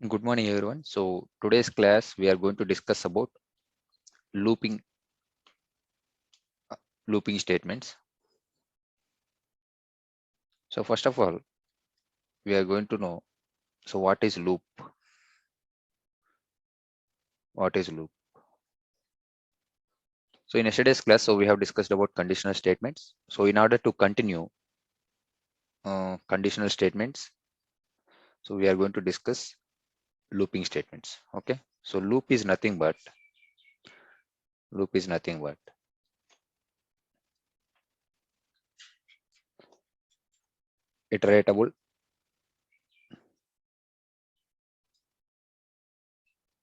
Good morning, everyone. So today's class, we are going to discuss about looping looping statements. So first of all, we are going to know, so what is loop? What is loop? So in yesterday's class, so we have discussed about conditional statements. So in order to continue conditional statements, so we are going to discuss looping statements. Okay. So loop is nothing but iteratable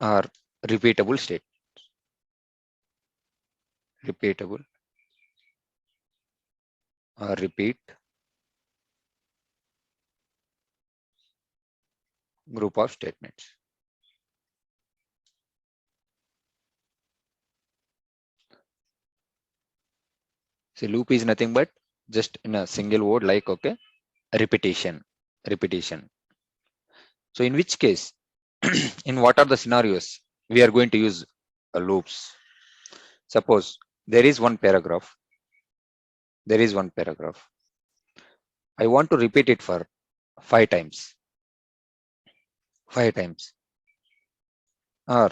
or repeatable state. Repeatable or repeat group of statements. So loop is nothing but just in a single word like, okay, repetition. So in which case, in what are the scenarios we are going to use loops? Suppose there is one paragraph. I want to repeat it for five times. Or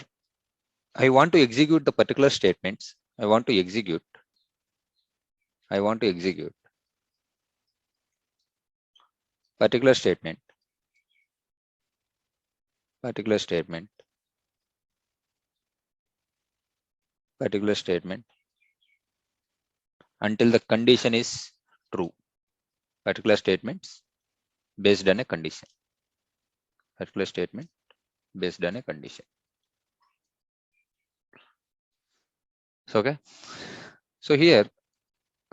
I want to execute the particular statements. I want to execute particular statement, particular statement, particular statement until the condition is true. Particular statements based on a condition. Particular statement based on a condition. So, okay. So here,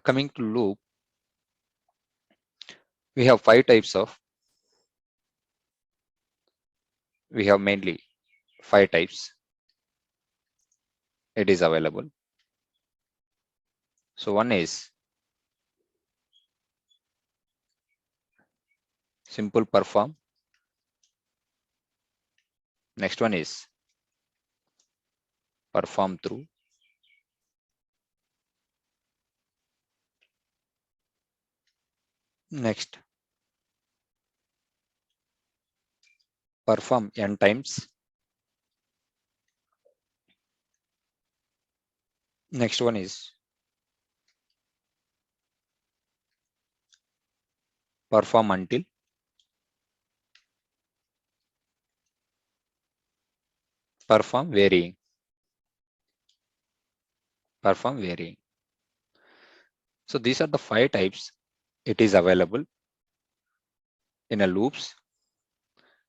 coming to loop, we have mainly five types. It is available. So one is simple perform. Next one is perform through. Next, perform n times. Next one is perform until. Perform varying. Perform varying. So these are the five types. It is available in a loops.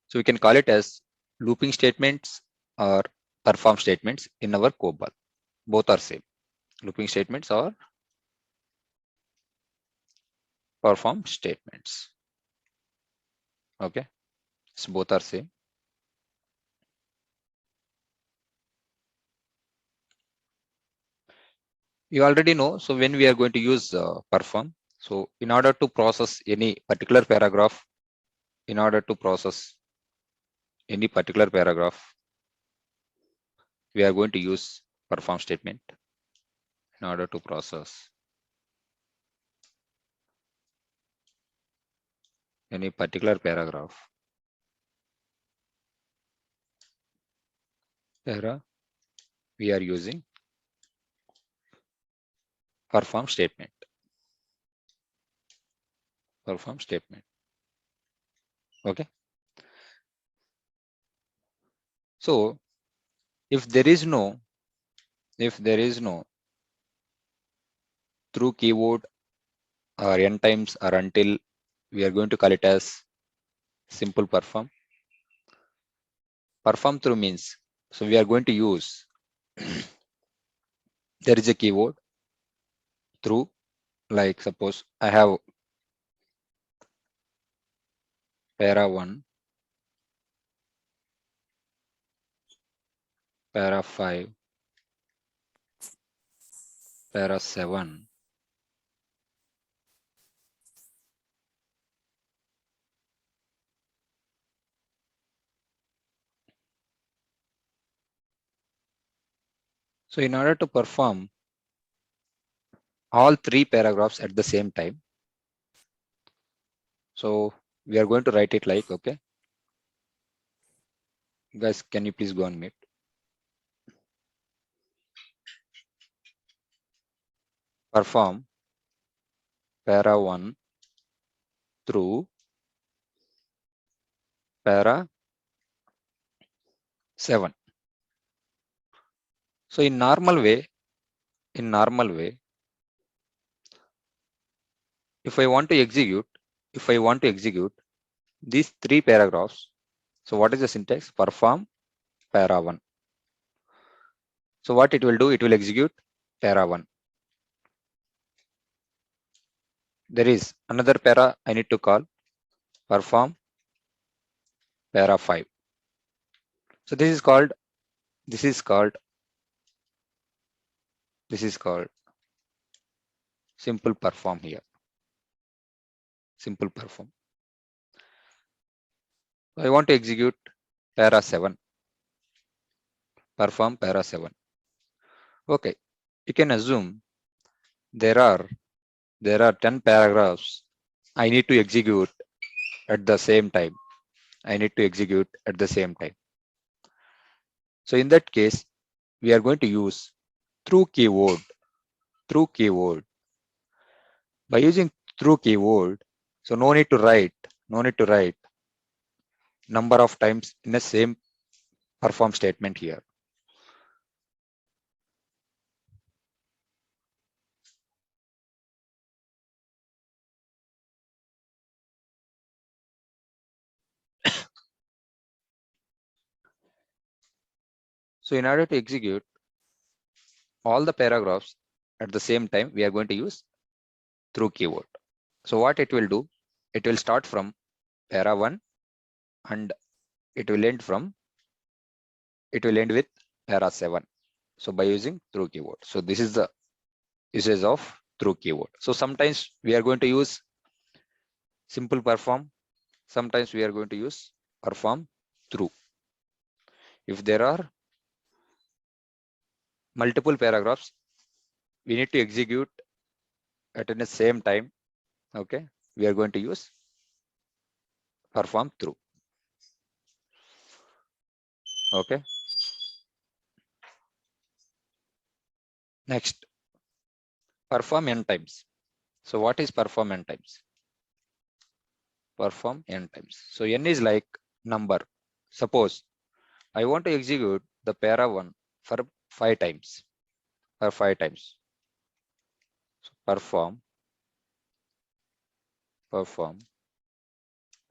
So we can call it as looping statements or perform statements in our Cobol. Both are same. Looping statements or perform statements. Okay. So both are same. You already know. So when we are going to use perform, so in order to process any particular paragraph, we are going to use perform statement in order to process any particular paragraph. We are using perform statement. Okay. So if there is no through keyword or n times or until, we are going to call it as simple perform. Perform through means, so we are going to use there is a keyword through, like suppose I have para 1, para 5, para 7, So in order to perform all three paragraphs at the same time, so we are going to write it like, okay, guys, can you please go on mute? Perform para 1 through para 7. So in normal way, if I want to execute these three paragraphs, so what is the syntax? Perform para 1. So what it will do, it will execute para 1. There is another para I need to call, perform para 5. So this is called simple perform here. Simple perform. So I want to execute para 7. Perform para 7. Okay. You can assume there are 10 paragraphs I need to execute at the same time. So in that case, we are going to use through keyword. By using through keyword, so no need to write number of times in the same perform statement here. So in order to execute all the paragraphs at the same time, we are going to use through keyword. So what it will do, it will start from para 1 and it will end with para 7. So by using through keyword. So this is the usage of through keyword. So sometimes we are going to use simple perform. Sometimes we are going to use perform through. If there are multiple paragraphs, we need to execute at the same time. Okay, we are going to use perform through. Okay. Next, perform n times. So what is perform n times? Perform n times. So n is like number. Suppose I want to execute the para 1 for 5 times. So perform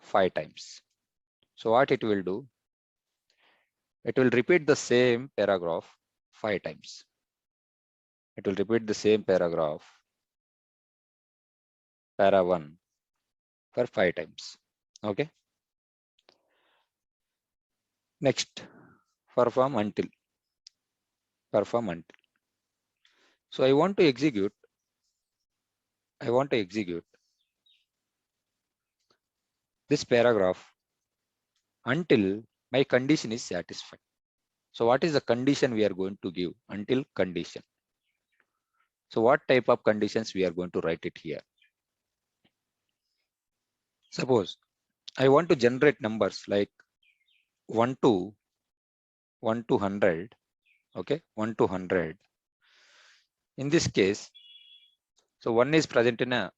5 times. So what it will do? It will repeat the same paragraph 5 times. It will repeat the same paragraph para 1 for 5 times. Okay. Next, perform until. So I want to execute this paragraph until my condition is satisfied. So what is the condition we are going to give? Until condition. So what type of conditions we are going to write it here? Suppose I want to generate numbers like 1 to 100. Okay, 1 to 100. In this case, so 1 is present in a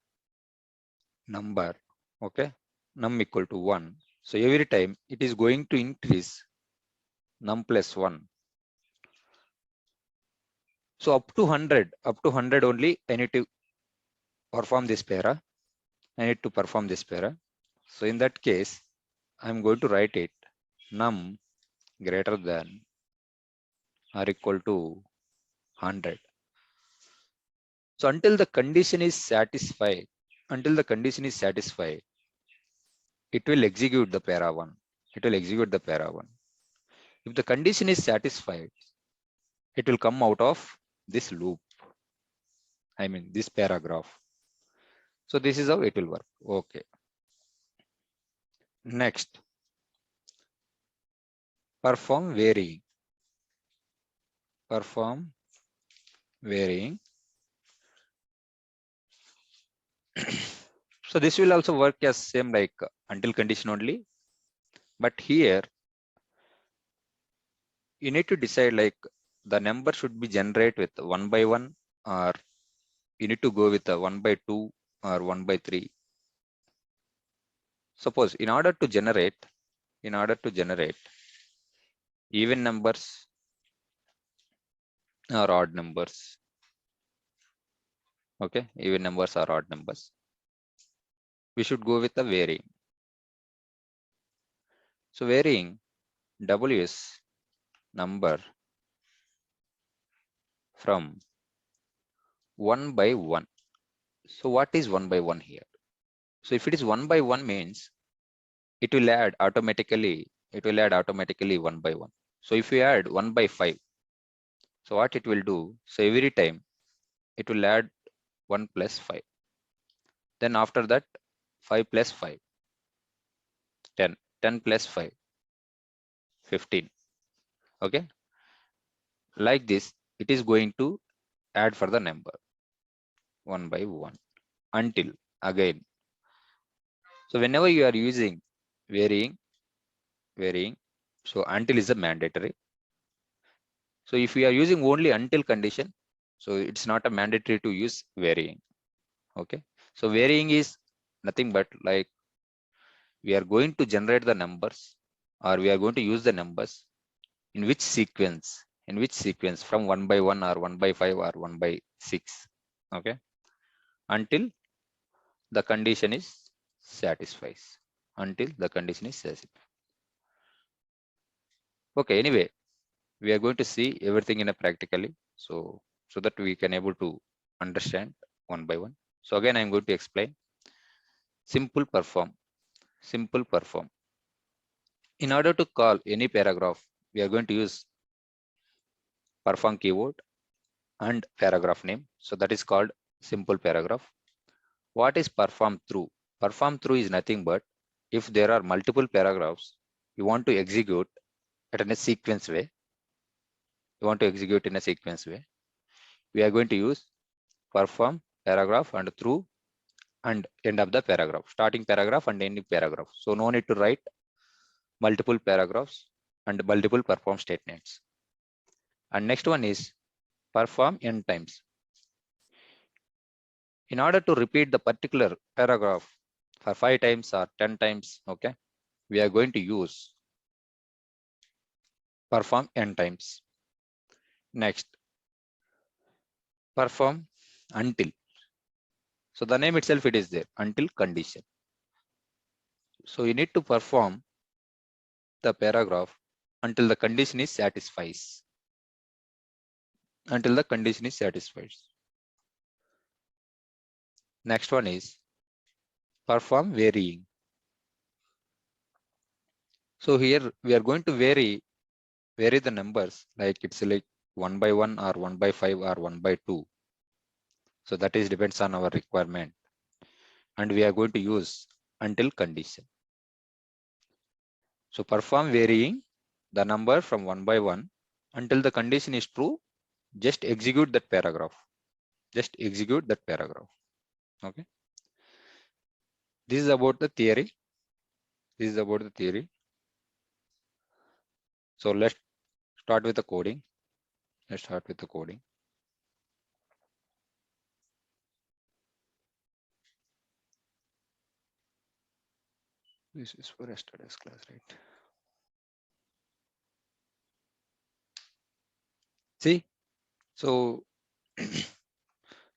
number. Okay, num equal to 1. So every time it is going to increase num plus 1. So up to 100 only I need to perform this para. So in that case, I'm going to write it num greater than or equal to 100. So until the condition is satisfied, it will execute the para 1. If the condition is satisfied, it will come out of this loop. I mean this paragraph. So this is how it will work. Okay. Next, perform varying. varying. So this will also work as same like until condition only, but here you need to decide like the number should be generate with 1 by 1, or you need to go with a 1 by 2 or 1 by 3. Suppose in order to generate even numbers or odd numbers, okay, even numbers or odd numbers, we should go with the varying. So varying W is number from 1 by 1. So what is 1 by 1 here? So if it is 1 by 1 means it will add automatically 1 by 1. So if you add 1 by 5, so what it will do? So every time it will add 1 plus 5. Then after that 5 plus 5, 10, 10 plus 5, 15. Okay. Like this, it is going to add for the number 1 by 1 until again. So whenever you are using varying, so until is a mandatory. So if we are using only until condition, so it's not a mandatory to use varying. Okay. So varying is nothing but like we are going to generate the numbers, or we are going to use the numbers in which sequence, from 1 by 1 or 1 by 5 or 1 by 6. Okay. Until the condition is satisfies. Until the condition is satisfied. Okay. Anyway, we are going to see everything in a practically, so that we can able to understand one by one. So again, I'm going to explain simple perform. In order to call any paragraph, we are going to use perform keyword and paragraph name. So that is called simple paragraph. What is perform through? Perform through is nothing but if there are multiple paragraphs you want to execute in a sequence way. We are going to use perform paragraph and through and end of the paragraph, starting paragraph and ending paragraph. So no need to write multiple paragraphs and multiple perform statements. And next one is perform n times. In order to repeat the particular paragraph for 5 times or 10 times, okay, we are going to use perform n times. Next, perform until. So the name itself, it is there, until condition. So you need to perform the paragraph until the condition is satisfies. Next one is perform varying. So here we are going to vary the numbers, like it's like 1 by 1 or 1 by 5 or 1 by 2. So that is depends on our requirement. And we are going to use until condition. So perform varying the number from 1 by 1 until the condition is true. Just execute that paragraph. Okay. This is about the theory. So let's start with the coding. This is for yesterday's class, right? See, so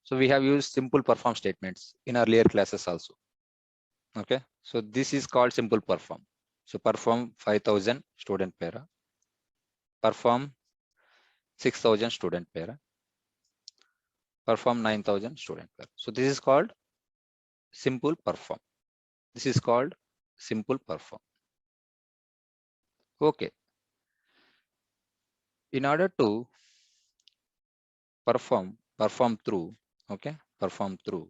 so we have used simple perform statements in earlier classes also. Okay, so this is called simple perform. So perform 5,000 student para, perform 6,000 student para, perform 9,000 student para. So this is called simple perform. Okay, in order to perform through, okay, perform through.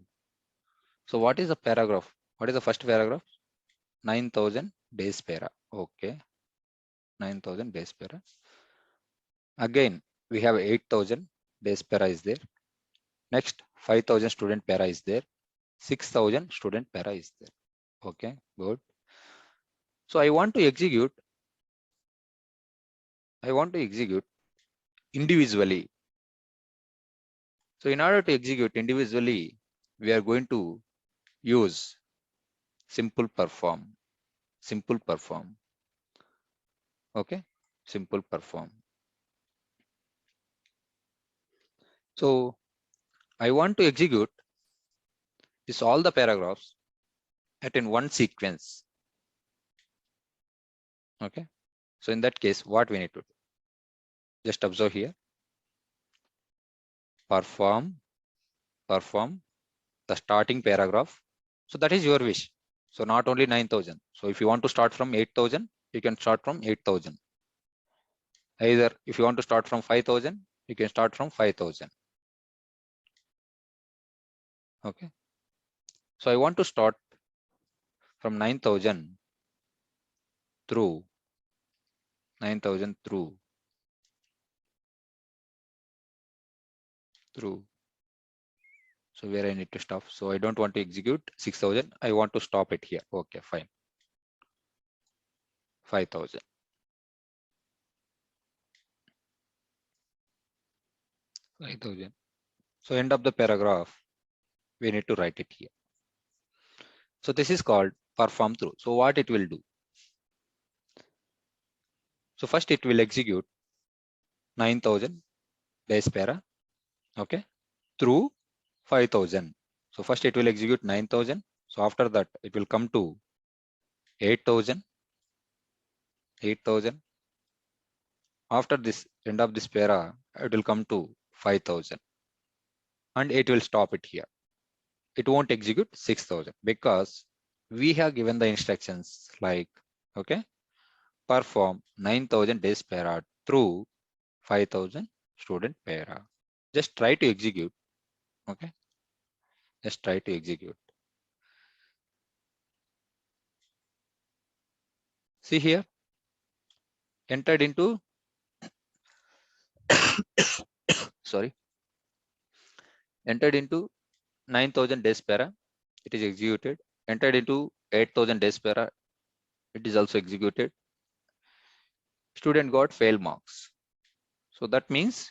So what is the paragraph? What is the first paragraph? 9,000 days para. Okay, 9,000 days para. Again, we have 8,000 base para is there. Next 5,000 student para is there. 6,000 student para is there. Okay, good. So I want to execute individually. So in order to execute individually, we are going to use simple perform. Okay, simple perform. So I want to execute this all the paragraphs at in one sequence. Okay, so in that case, what we need to do? Just observe here. Perform the starting paragraph. So that is your wish. So not only 9,000. So if you want to start from 8,000, you can start from 8,000. Either if you want to start from 5,000, you can start from 5,000. Okay. So I want to start from 9,000 through 9,000 through. So where I need to stop. So I don't want to execute 6,000. I want to stop it here. Okay, fine. 5,000. 5,000. So end of the paragraph, we need to write it here. So this is called perform through. So what it will do? So first it will execute 9,000 base para. Okay, through 5,000. So first it will execute 9,000. So after that it will come to 8,000. After this end of this para, it will come to 5,000 and it will stop it here. It won't execute 6,000 because we have given the instructions like, okay, perform 9,000 days para through 5,000 student para. Just try to execute. Okay, just try to execute. See here, entered into sorry, entered into 9,000 days para, it is executed. Entered into 8,000 days para, it is also executed. Student got fail marks. So that means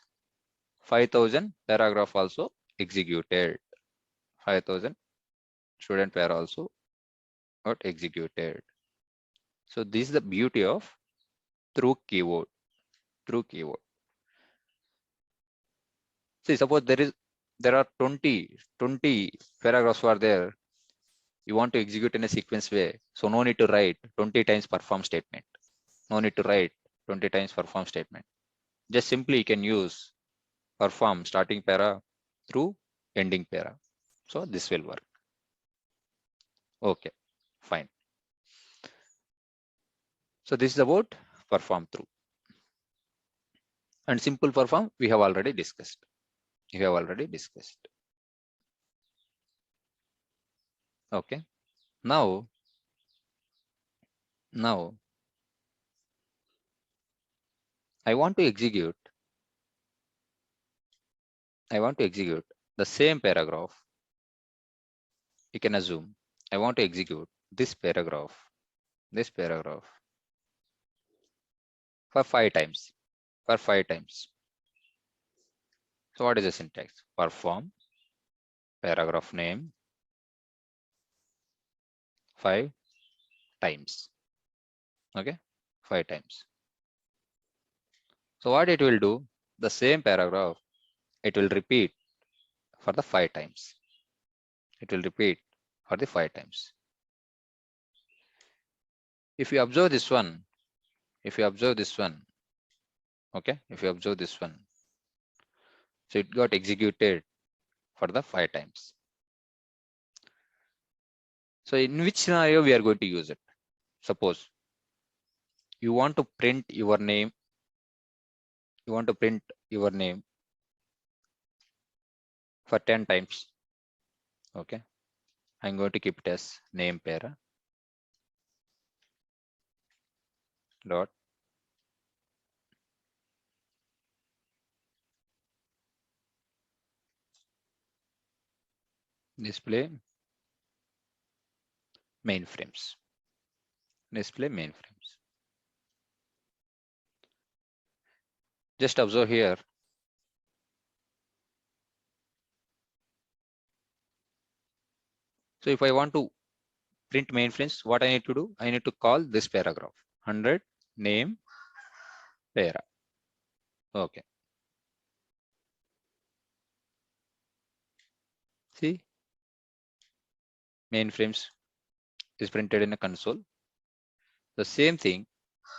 5,000 paragraph also executed. 5,000 student para also got executed. So this is the beauty of through keyword. See, suppose there are 20 paragraphs are there. You want to execute in a sequence way. So no need to write 20 times perform statement. No need to write 20 times perform statement. Just simply you can use perform starting para through ending para. So this will work. Okay, fine. So this is about perform through. And simple perform we have already discussed. Okay. Now I want to execute the same paragraph. You can assume I want to execute this paragraph for 5 times. So what is the syntax? Perform paragraph name 5 times. Okay, 5 times. So what it will do? The same paragraph, it will repeat for the 5 times. If you observe this one, okay, so it got executed for the 5 times. So in which scenario we are going to use it? Suppose you want to print your name, for 10 times. Okay, I'm going to keep it as name para dot display mainframes. Display mainframes. Just observe here. So if I want to print mainframes, what I need to do? I need to call this paragraph 100 name para. Okay. See, mainframes is printed in a console. The same thing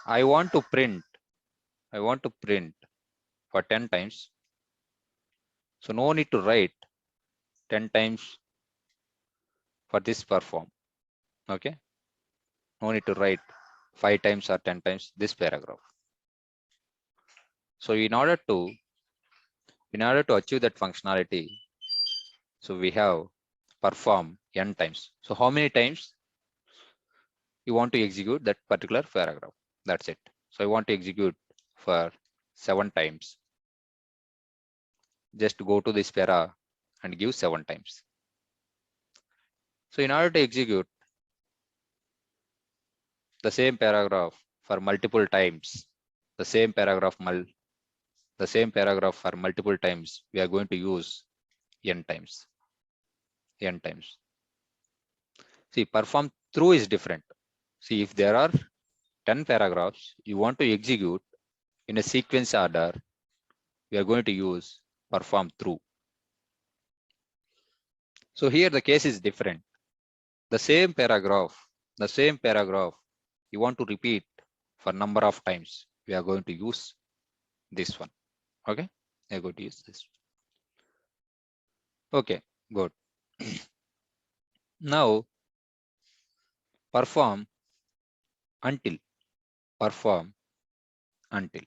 I want to print. I want to print for 10 times. So no need to write 10 times for this perform. Okay. No need to write 5 times or 10 times this paragraph. So in order to achieve that functionality, so we have perform n times. So how many times you want to execute that particular paragraph? That's it. So I want to execute for 7 times. Just go to this para and give 7 times. So in order to execute the same paragraph for multiple times, the same paragraph for multiple times, we are going to use n times. N times. See, perform through is different. See, if there are 10 paragraphs you want to execute in a sequence order, we are going to use perform through. So here the case is different. The same paragraph, you want to repeat for number of times, we are going to use this one. Okay, we are going to use this. Okay, good. Now perform until. Perform until.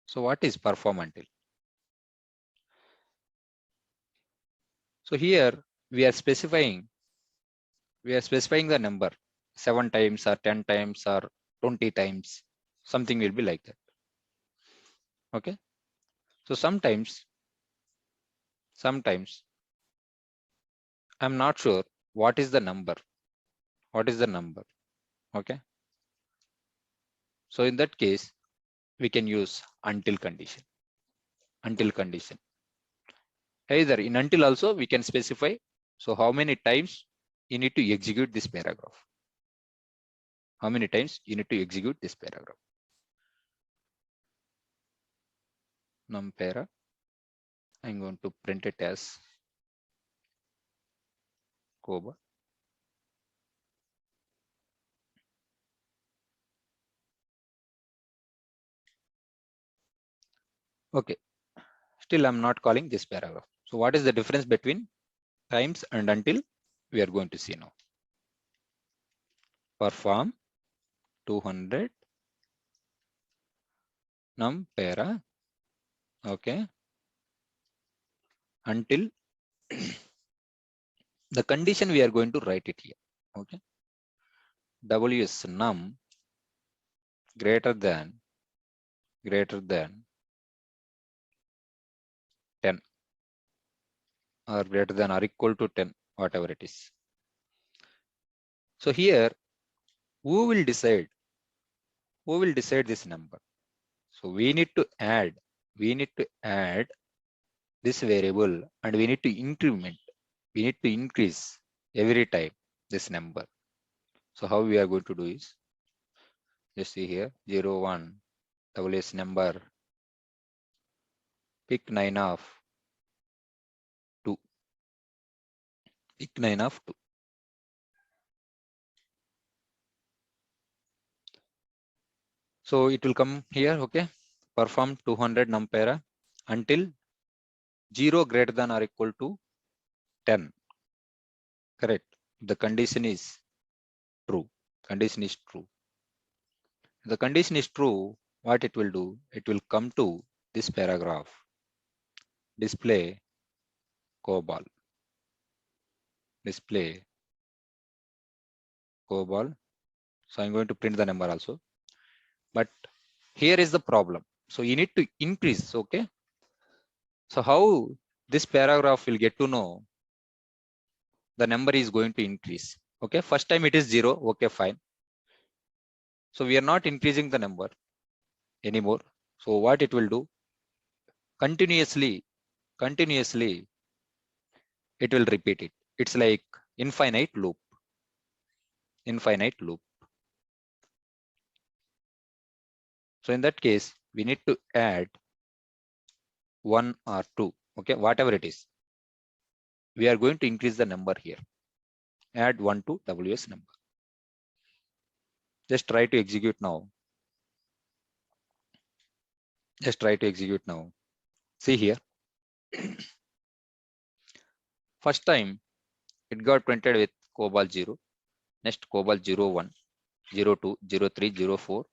So what is perform until? So here we are specifying the number 7 times or 10 times or 20 times, something will be like that. Okay, so sometimes I'm not sure what is the number. Okay, so in that case we can use until condition. Either in until also we can specify, so how many times you need to execute this paragraph. Num para, I'm going to print it as Cobol. Okay, still I'm not calling this paragraph. So what is the difference between times and until? We are going to see now. Perform 200 num para. Okay, until the condition we are going to write it here. Okay, W is num greater than 10 or greater than or equal to 10, whatever it is. So here who will decide this number? So we need to add this variable and we need to increase every time this number. So how we are going to do is, just see here 0 1 WS number, pick 9 of 2, so it will come here. Okay, perform 200 num para until 0 greater than or equal to 10. Correct. The condition is true. The condition is true. What it will do? It will come to this paragraph. Display Cobol. So I'm going to print the number also. But here is the problem. So you need to increase. Okay. So how this paragraph will get to know the number is going to increase. Okay, first time it is 0. Okay, fine. So we are not increasing the number anymore. So what it will do? Continuously, it will repeat it. It's like infinite loop. Infinite loop. So in that case, we need to add 1 or 2. Okay, whatever it is. We are going to increase the number here. Add 1 to WS number. Just try to execute now. Just try to execute now. See here. First time it got printed with Cobol 0. Next Cobol 01, 02, 03, 04.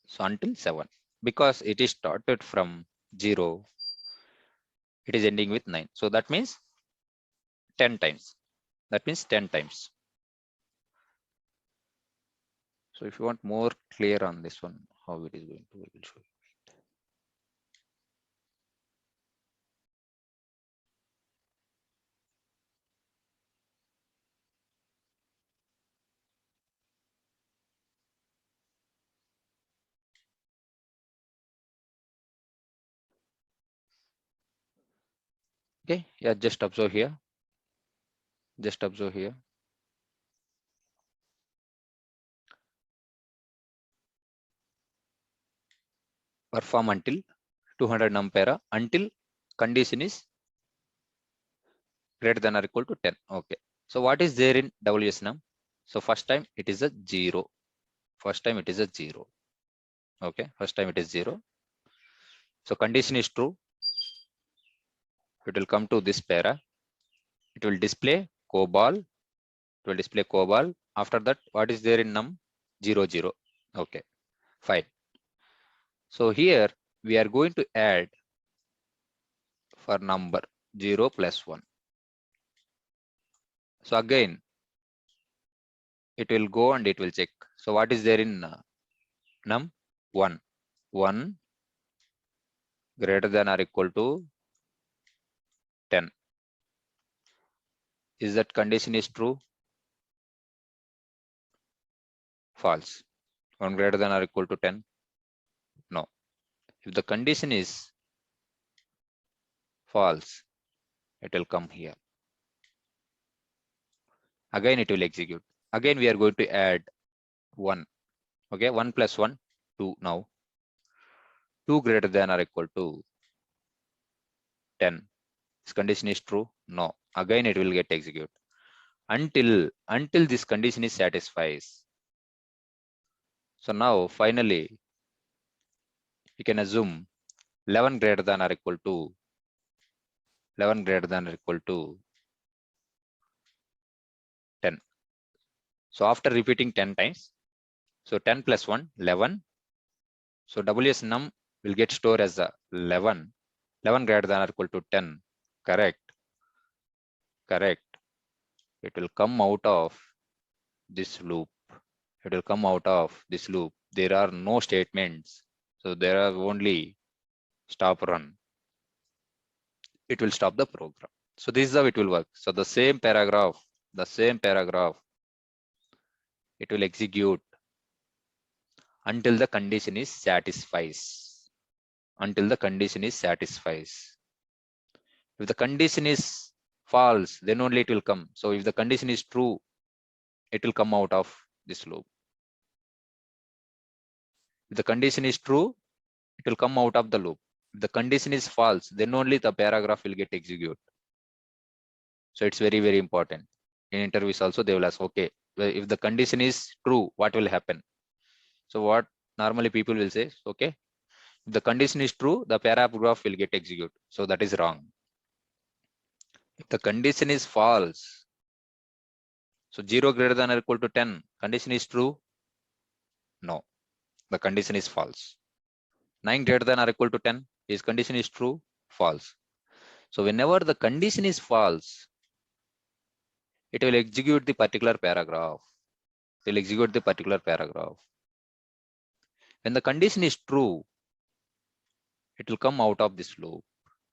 So until 7. Because it is started from 0, it is ending with 9. So that means 10 times. That means 10 times. So if you want more clear on this one, how it is going to, we will show you. Okay, yeah, just observe here. Just observe here. Perform until 200 ampere until condition is greater than or equal to 10. Okay. So what is there in WS num? So first time it is a 0. First time it is a 0. Okay. First time it is 0. So condition is true. It will come to this para. It will display Cobol. It will display Cobol. After that, what is there in num? 0, 0. Okay. Fine. So here we are going to add for number 0 plus 1. So again, it will go and it will check. So what is there in num? 1. 1 greater than or equal to 10. Is that condition is true? False. 1 greater than or equal to 10? No. If the condition is false, it will come here. Again, it will execute. Again, we are going to add 1. Okay, 1 plus 1, 2 now. 2 greater than or equal to 10. This condition is true? No. Again, it will get executed. Until this condition is satisfies. So now, finally, we can assume 11 greater than or equal to 11 greater than or equal to 10. So after repeating 10 times, so 10 plus 1, 11. So WS num will get stored as a 11. 11 greater than or equal to 10. Correct. Correct. It will come out of this loop. It will come out of this loop. There are no statements. So there are only stop run. It will stop the program. So this is how it will work. So the same paragraph, it will execute until the condition is satisfies. Until the condition is satisfies. If the condition is false, then only it will come. So if the condition is true, it will come out of this loop. If the condition is true, it will come out of the loop. If the condition is false, then only the paragraph will get executed. So it's very, very important. In interviews also, they will ask, okay, well, if the condition is true, what will happen? So what normally people will say, okay, if the condition is true, the paragraph will get executed. So that is wrong. If the condition is false, so 0 greater than or equal to 10, condition is true? No, the condition is false. 9 greater than or equal to 10, is condition is true? False. So whenever the condition is false, it will execute the particular paragraph. It will execute the particular paragraph. When the condition is true, it will come out of this loop.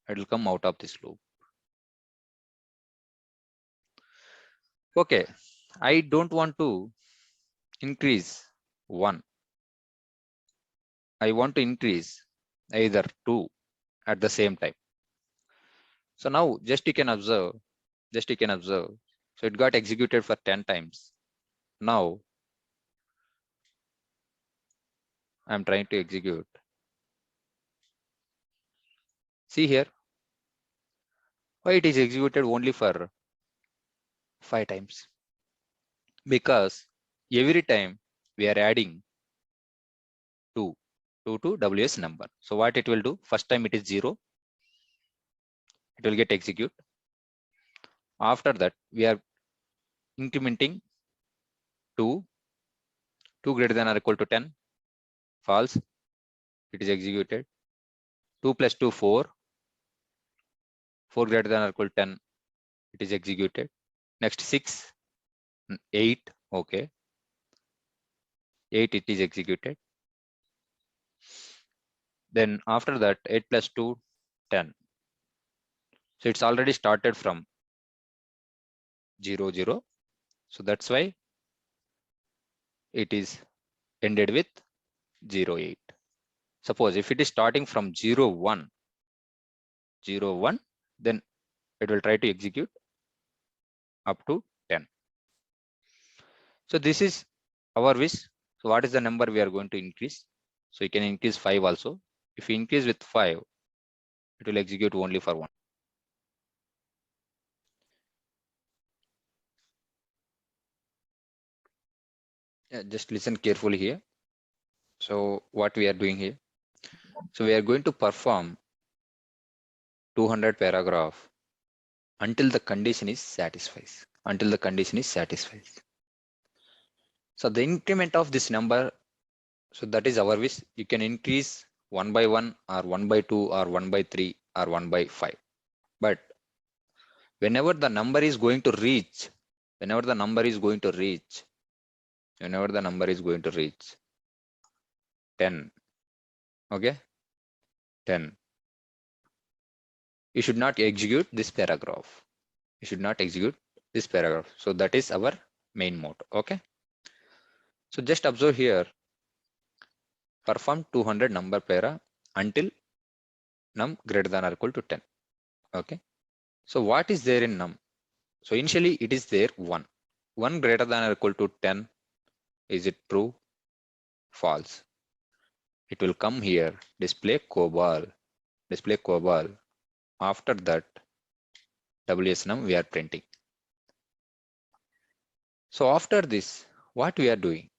It will come out of this loop. Okay, I don't want to increase 1. I want to increase either 2 at the same time. So now just you can observe, So it got executed for 10 times. Now I'm trying to execute. See here, why it is executed only for 5 times? Because every time we are adding 2 to WS number. So what it will do? First time it is 0, it will get execute. After that, we are incrementing 2 greater than or equal to 10, false, it is executed. 2 plus 2, 4 greater than or equal to 10, it is executed. Next 6, 8, okay, 8 it is executed. Then after that 8 plus 2, 10. So it's already started from 0, 0. So that's why it is ended with 0, 8. Suppose if it is starting from 0, 1, 0, 1, then it will try to execute up to 10. So this is our wish. So what is the number we are going to increase? So you can increase 5 also. If you increase with 5, it will execute only for 1. Yeah, just listen carefully here. So what we are doing here? So we are going to perform 200 paragraph until the condition is satisfied. Until the condition is satisfied. So the increment of this number, so that is our wish. You can increase 1 by 1 or 1 by 2 or 1 by 3 or 1 by 5. But whenever the number is going to reach, whenever the number is going to reach 10, okay, 10, you should not execute this paragraph. You should not execute this paragraph. So that is our main motto, okay. So just observe here, perform 200 number para until num greater than or equal to 10, okay. So what is there in num? So initially it is there 1. 1 greater than or equal to 10. Is it true? False. It will come here, display Cobol. After that, WS num we are printing. So after this, what we are doing?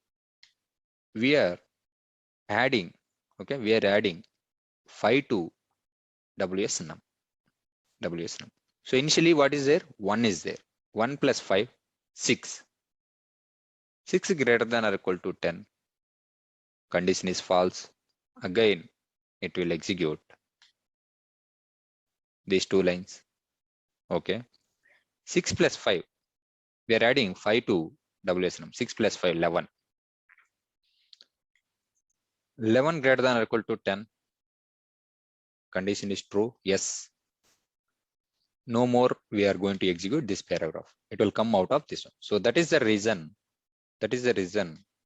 We are adding, okay, 5 to WS num. So initially what is there? 1 is there. 1 plus 5, 6. 6 greater than or equal to 10. Condition is false. Again, it will execute these 2 lines. Okay. 6 plus 5. We are adding 5 to WS num. 6 plus 5, 11. 11 greater than or equal to 10. Condition is true. Yes. No more we are going to execute this paragraph. It will come out of this one. So that is the reason.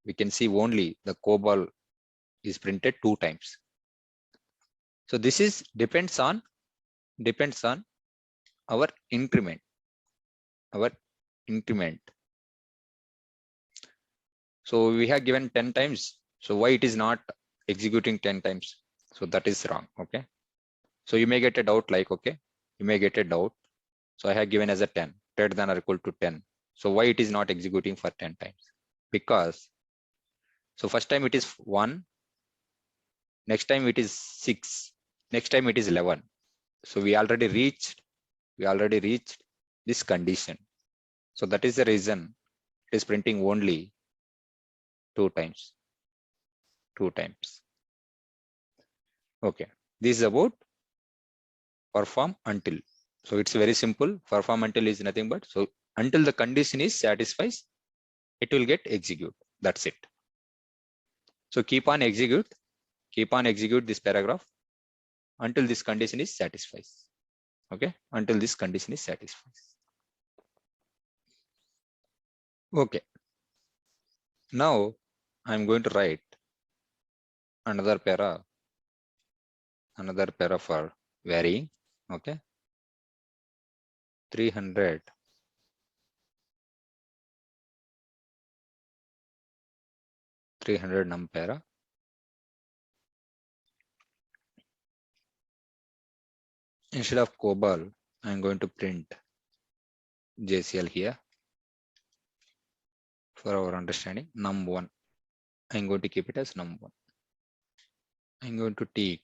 We can see only the Cobol is printed 2 times. So this is depends on our increment. So we have given 10 times. So why it is not executing 10 times? So that is wrong. Okay. So you may get a doubt like, okay, So I have given as a 10, greater than or equal to 10. So why it is not executing for 10 times? Because, so first time it is 1, next time it is 6, next time it is 11. So we already reached this condition. So that is the reason it is printing only 2 times. Okay. This is about perform until. So it's very simple. Perform until is nothing but, so until the condition is satisfied, it will get execute. That's it. So keep on execute this paragraph until this condition is satisfied. Okay. Until this condition is satisfied. Okay. Now I'm going to write another para for varying. Okay. 300 num para. Instead of Cobol, I'm going to print JCL here for our understanding. Num1. I'm going to keep it as num1. I'm going to take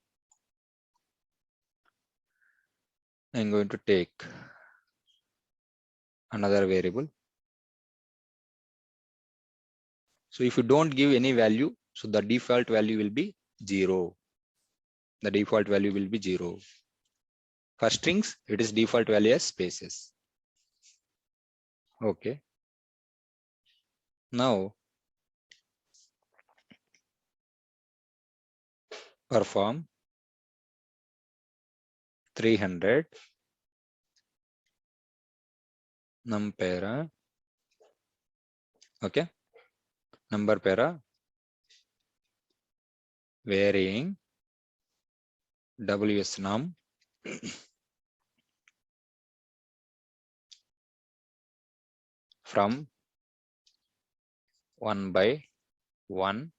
another variable. So if you don't give any value, so the default value will be 0. The default value will be 0. For strings, it is default value as spaces. Okay. Now perform 300 num para. Okay. Number para varying ws num from 1 by 1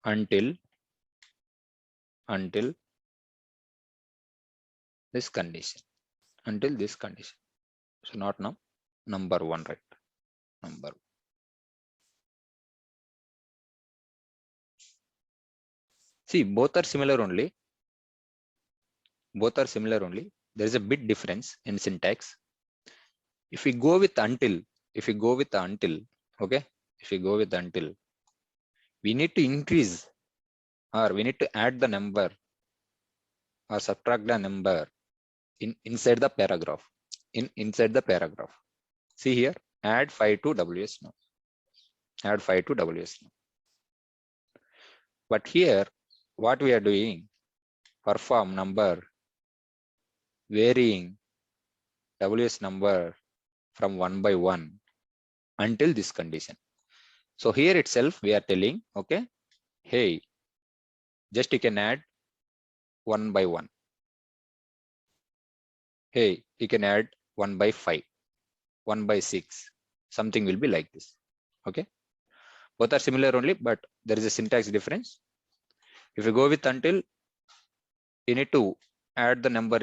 until this condition. Until this condition. So not num, number 1, right? Number. See, both are similar only. Both are similar only. There is a bit difference in syntax. If we go with until, okay, if we go with until, we need to increase or we need to add the number or subtract the number inside the paragraph. Inside the paragraph. See here, add 5 to ws now. Add 5 to ws now. But here, what we are doing, perform number varying ws number from 1 by 1 until this condition. So here itself we are telling, okay, hey, just you can add 1 by 1. Hey, you can add 1 by 5, 1 by 6, something will be like this. Okay, both are similar only, but there is a syntax difference. If you go with until, you need to add the number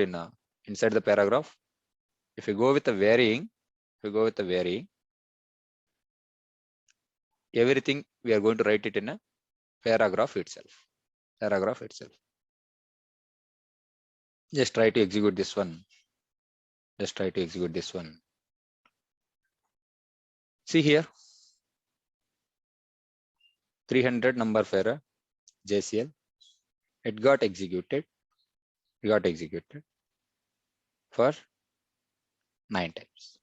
inside the paragraph. If you go with the varying, everything we are going to write it in a paragraph itself. Just try to execute this one. See here, 300 number for JCL. It got executed. For 9 times.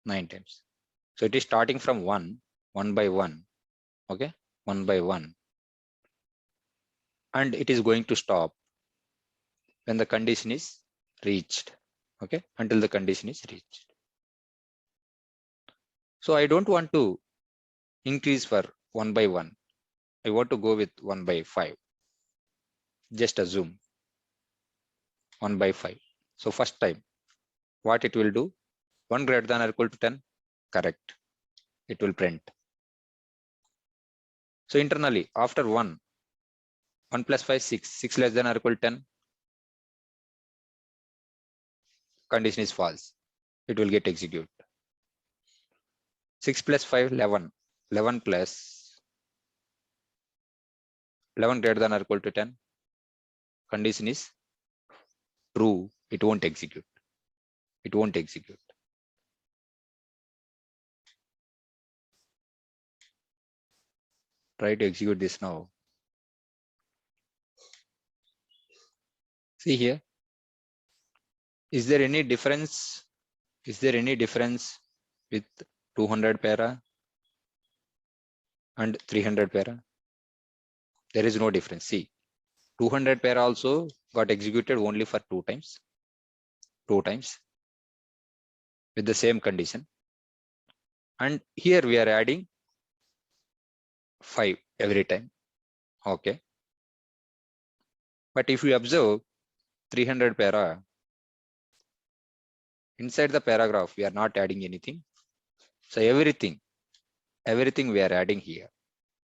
9 times. So it is starting from 1 by 1. Okay, 1 by 1. And it is going to stop when the condition is reached. Okay, until the condition is reached. So I don't want to increase for 1 by 1. I want to go with 1 by 5. Just assume 1 by 5. So first time, what it will do? 1 greater than or equal to 10. Correct. It will print. So internally, after 1 plus 5, 6. 6 less than or equal to 10. Condition is false. It will get executed. 6 plus 5, 11. 11 plus 11 greater than or equal to 10. Condition is true. It won't execute. Try to execute this now. See here. Is there any difference? With 200 para and 300 para? There is no difference. See, 200 para also got executed only for 2 times. with the same condition. And here we are adding 5 every time. Okay. But if you observe 300 para, inside the paragraph, we are not adding anything. So everything we are adding here.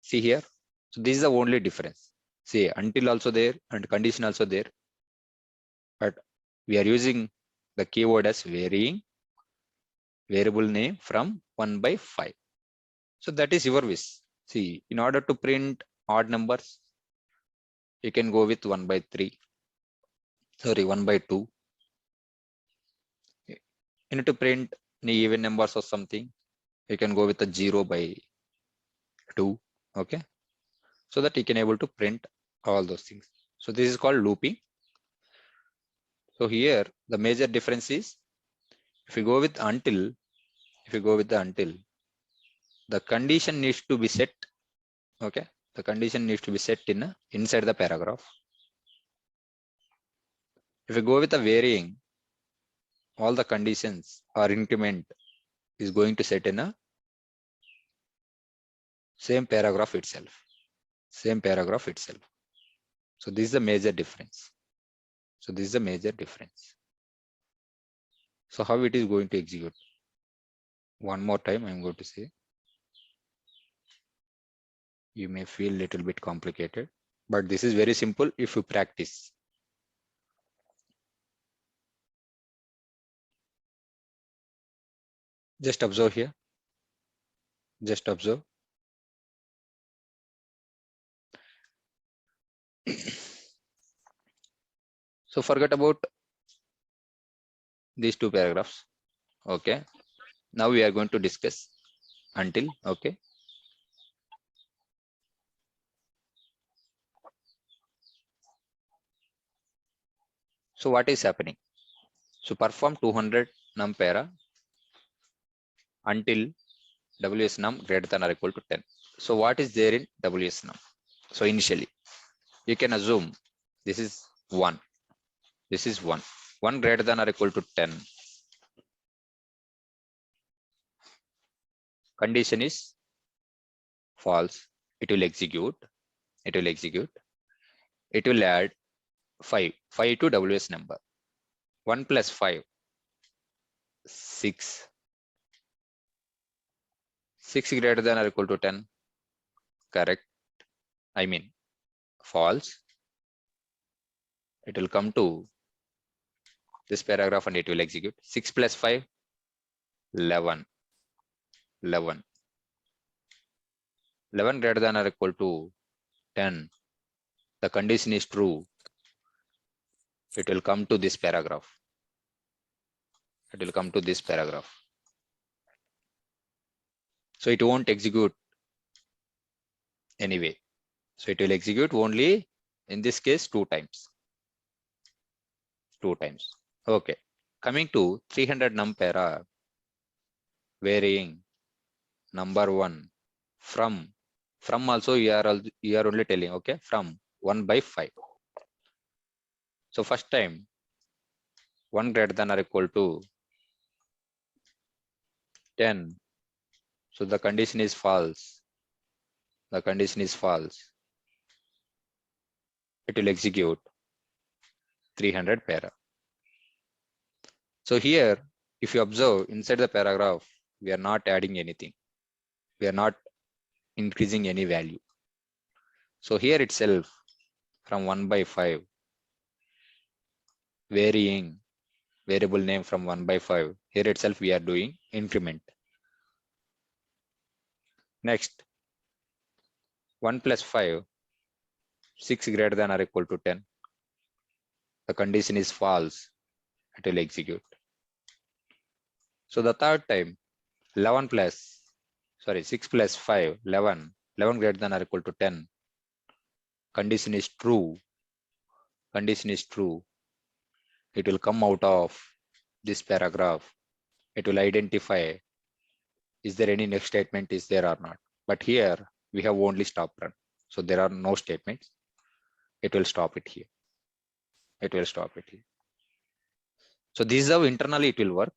See here. So this is the only difference. See, until also there and condition also there. But we are using the keyword as varying variable name from 1 by 5. So that is your wish. See, in order to print odd numbers, you can go with 1 by 3. Sorry, 1 by 2. You need to print any even numbers or something. You can go with a 0 by 2. Okay. So that you can able to print all those things. So this is called looping. So here the major difference is if you go with until, the condition needs to be set. Okay. The condition needs to be set in inside the paragraph. If you go with a varying, all the conditions or increment is going to set in a same paragraph itself. Same paragraph itself. So this is the major difference. So this is the major difference. So how it is going to execute? One more time I'm going to say. You may feel little bit complicated, but this is very simple if you practice. Just observe here. Just observe. So forget about these two paragraphs. Okay. Now we are going to discuss until. Okay. So what is happening? So perform 200 num para until ws num greater than or equal to 10. So what is there in ws num? So initially you can assume this is 1. This is 1. 1 greater than or equal to 10. Condition is false. It will execute. It will execute. It will add 5. 5 to ws number. 1 plus 5. 6. 6 greater than or equal to 10. Correct. I mean false. It will come to this paragraph and it will execute. 6 plus 5. 11. 11. 11 greater than or equal to 10. The condition is true. It will come to this paragraph. It will come to this paragraph. So it won't execute anyway. So it will execute only in this case 2 times. 2 times. Okay. Coming to 300 num para, varying number 1 from also you are only telling, okay, from 1 by 5. So first time 1 greater than or equal to 10. So the condition is false. The condition is false. It will execute 300 para. So here, if you observe inside the paragraph, we are not adding anything. We are not increasing any value. So here itself, from 1 by 5, varying variable name from 1 by 5, here itself we are doing increment. Next, 1 plus 5, 6 greater than or equal to 10. The condition is false. It will execute. So the third time, 6 plus 5, 11. 11 greater than or equal to 10. Condition is true. Condition is true. It will come out of this paragraph. It will identify, is there any next statement is there or not. But here we have only stop run. So there are no statements. It will stop it here. It will stop it here. So this is how internally it will work.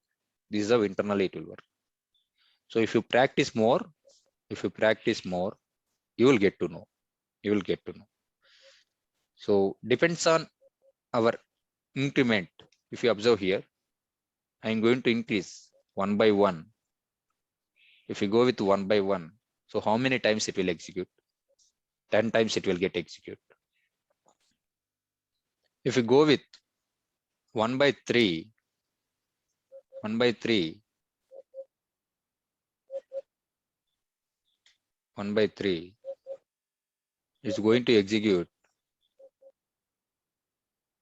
This is how internally it will work. So if you practice more, you will get to know. So depends on our increment. If you observe here, I am going to increase 1 by 1. If you go with 1 by 1, so how many times it will execute? 10 times it will get execute. If you go with 1 by 3, 1 by 3, 1 by 3 is going to execute.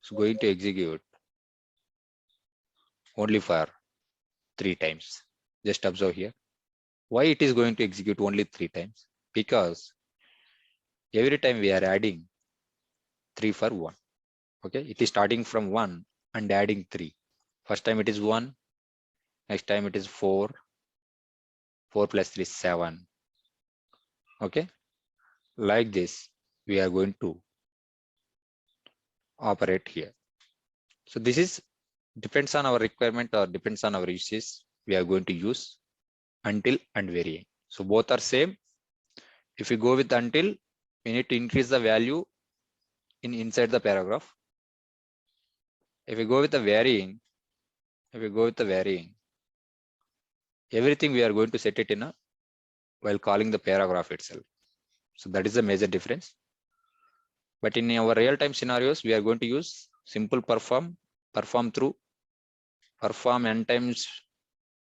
It's going to execute only for 3 times. Just observe here. Why it is going to execute only 3 times? Because every time we are adding 3 for 1. Okay, it is starting from 1 and adding 3. First time it is 1, next time it is 4, 4 plus 3 is 7. Okay, like this we are going to operate here. So this is depends on our requirement or depends on our uses. We are going to use until and varying. So both are same. If you go with until, we need to increase the value inside the paragraph. If you go with the varying, everything we are going to set it in a while calling the paragraph itself. So that is the major difference. But in our real-time scenarios, we are going to use simple perform through, perform n times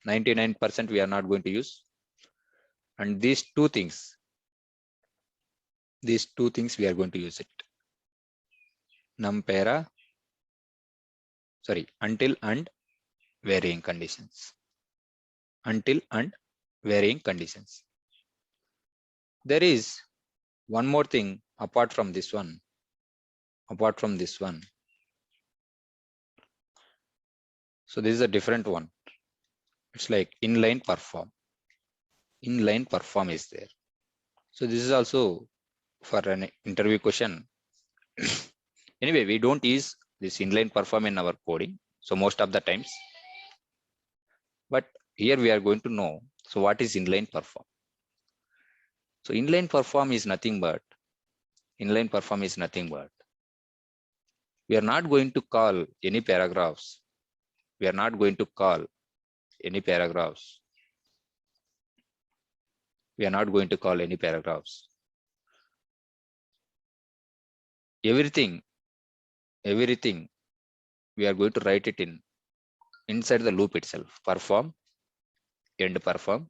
99% we are not going to use. And these two things we are going to use it. Until and varying conditions. Until and varying conditions. There is one more thing apart from this one. So this is a different one. It's like inline perform. Inline perform is there. So this is also for an interview question. Anyway, we don't use this inline perform in our coding. So most of the times, but here we are going to know. So what is inline perform? So inline perform is nothing but we are not going to call any paragraphs. Everything we are going to write it inside the loop itself. Perform, end perform.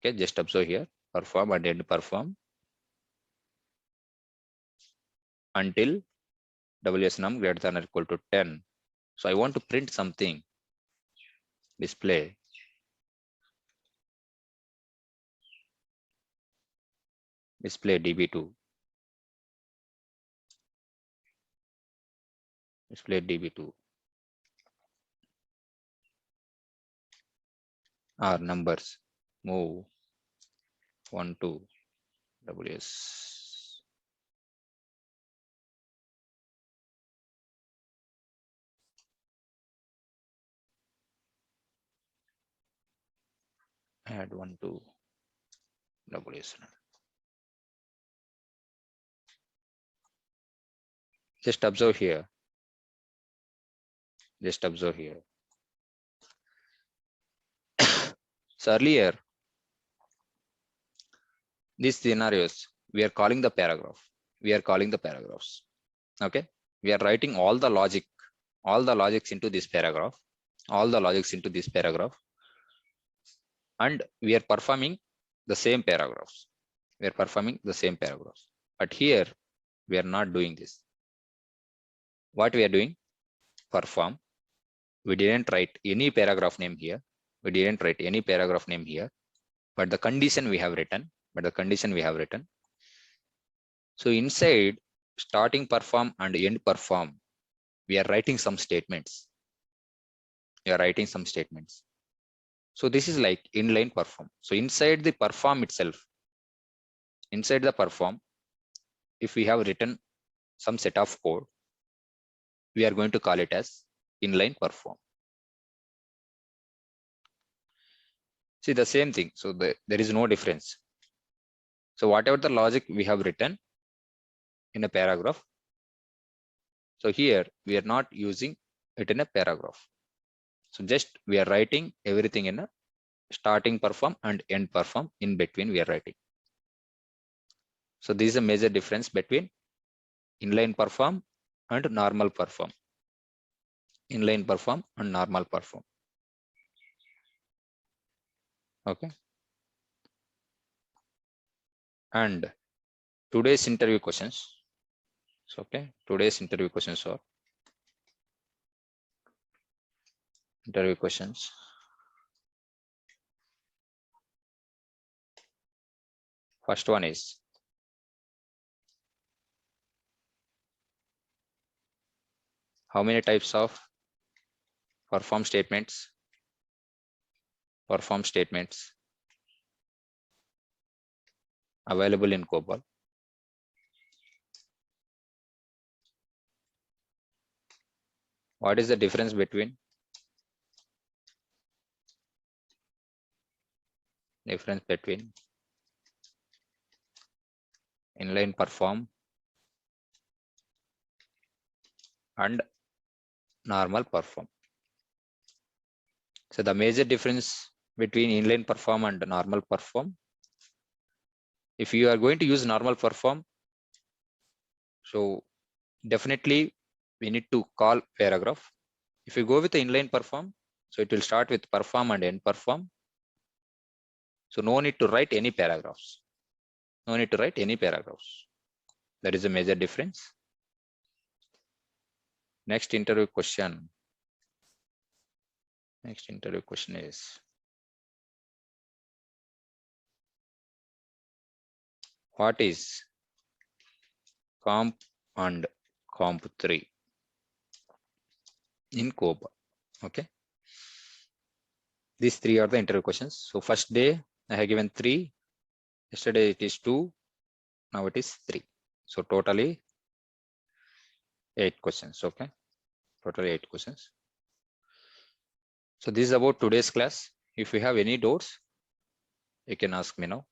Okay, just observe here. Perform and end perform until WSNum greater than or equal to 10. So I want to print something. Display db2. Display db2 or numbers. Move 1 to WS. Add 1 to WSNum. Just observe here. So earlier, these scenarios, we are calling the paragraphs. Okay. We are writing all the logics into this paragraph. And we are performing the same paragraphs. But here, we are not doing this. What we are doing? Perform. We didn't write any paragraph name here. But the condition we have written. So inside starting perform and end perform, we are writing some statements. So this is like inline perform. So inside the perform itself, if we have written some set of code, we are going to call it as inline perform. See the same thing. So there is no difference. So whatever the logic we have written in a paragraph, so here we are not using it in a paragraph. So just we are writing everything in a starting perform and end perform, in between we are writing. So this is a major difference between inline perform and normal perform. Inline perform and normal perform. Okay. And today's interview questions. So, okay, today's interview questions are interview questions. First one is, how many types of perform statements available in Cobol? What is the difference between inline perform and normal perform? So the major difference between inline perform and normal perform, if you are going to use normal perform, so definitely we need to call paragraph. If you go with the inline perform, so it will start with perform and end perform. So no need to write any paragraphs. No need to write any paragraphs. That is a major difference. Next interview question. Next interview question is, what is comp and comp 3 in Cobol? Okay. These three are the interview questions. So first day I have given 3. Yesterday it is 2. Now it is 3. So totally 8 questions. Okay. Totally 8 questions. So this is about today's class. If you have any doubts, you can ask me now.